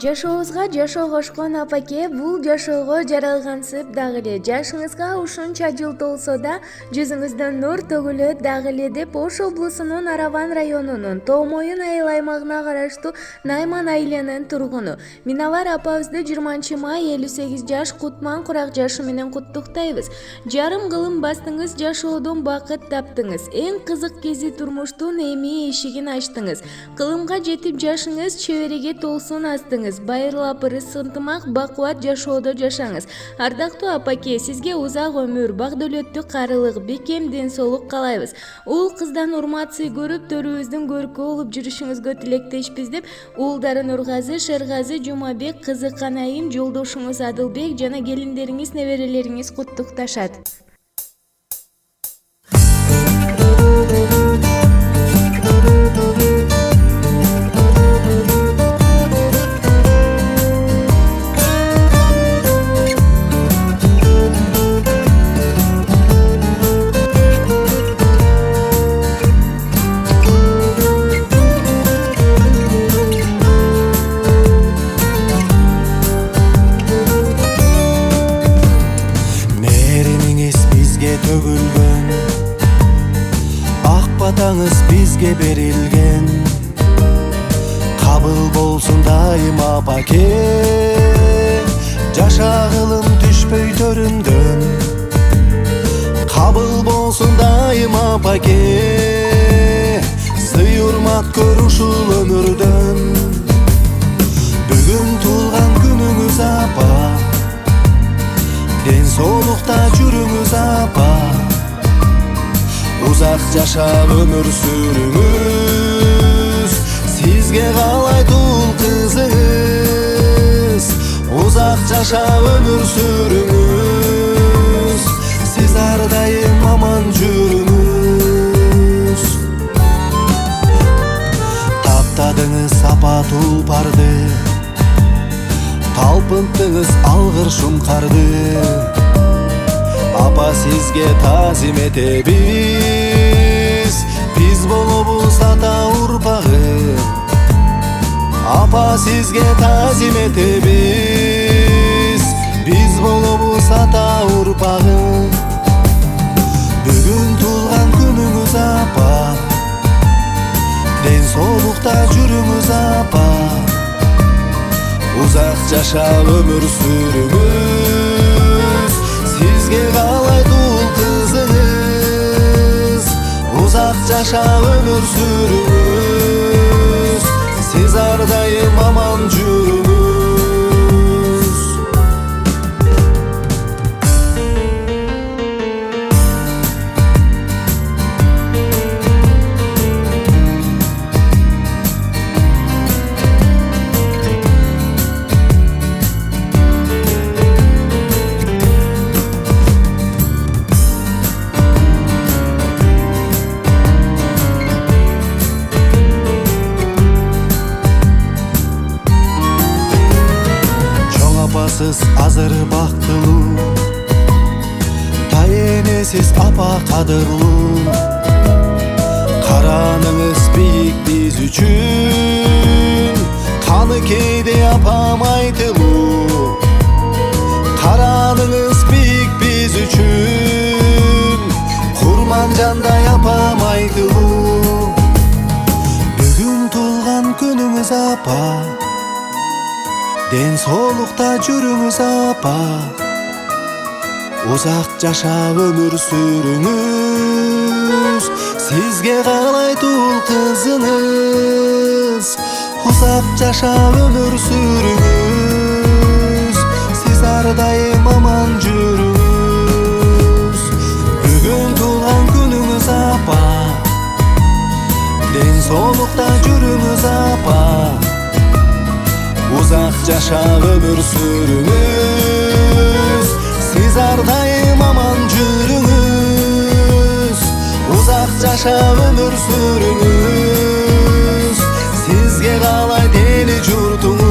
Жашообузга жашоо кошкон апаке, бул жашоого жаралгансып дагы эле. Жашыңызга ушунча жыл толсо да жүзүңүздөн нур төгүлөт дагы эле деп Ош облусунун Араван районунун Тоо Моюн айыл аймагына караштуу Найман айылынын тургуну Миновар апабызды 20-май 58 жаш Кутман курак жашы менен куттуктайбыз. Жарым кылым бастыңыз, жашоодон бакыт таптыңыз. Эң кызык кези турмуштун эми эшигин ачтыңыз. Кылымга жетип жашыңыз чебереге толсун астыңыз. Байырлап ырыс ынтымак бакубат жашоодо жашаңыз. Ардактуу апаке, сизге узак өмүр, бак дөөлөттүк карылык, бекем ден соолук каалайбыз. Уул кыздан урмат сый көрүп, төрүбүздүн көркү болуп жүрүшүңүзгө тилектешпиз деп Уулдары Нургазы, Шергазы, Жумабек, кызы Канайым, жолдошуңуз Адылбек жана келиндериңиз, неберелериңиз куттукташат. Төгүлгөн ак батаңыз бизге берилген, кабыл болсун дайыма апаке, жашагылым түшпөй төрүмдөн. Кабыл болсун дайыма апаке, сый урмат көр ушул өмүрдөн. Бүгүн туулган күнүңүз апа, ден соолукта жүрүңүз апа, узак жашап өмүр сүрүңүз. Сизге каалайт уул кызыңыз, узак жашап өмүр сүрүңүз. Сиз ар дайым аман жүрүңүз. Таптадыңыз апа тулпарды, талпынттыңыз алгыр шумкарды. Апа сизге таазим этебиз, биз болобуз ата урпагы. Апа сизге таазим этебиз, биз болобуз ата урпагы. Бүгүн туулган күнүңүз апа, ден соолукта жүрүңүз апа, узак жашап өмүр сүрүңүз. Сизге каалайт уул кызыңыз, узак жашап өмүр сүрүңүз. Сиз ар дайым аман жүрүңүз. Апасыз азыр бактылуу, тайенесиз апа кадырлуу. Караныңыз бийик биз үчүн, каны кейде апам айтылуу. Караныңыз бийик биз үчүн, курман жандай апам айтылуу. Бүгүн туулган күнүңүз апа, ден соолукта жүрүңүз апа, узак жашап өмүр сүрүңүз. Сизге каалайт уул кызыңыз, узак жашап өмүр сүрүңүз. Сиз ар дайым аман жүрүңүз. Бүгүн туулган күнүңүз апа, ден соолукта жүрүңүз апа, узак жашап өмүр сүрүңүз. Сиз ар дайым аман жүрүңүз. Узак жашап өмүр сүрүңүз. Сизге каалайт эли журтуңуз.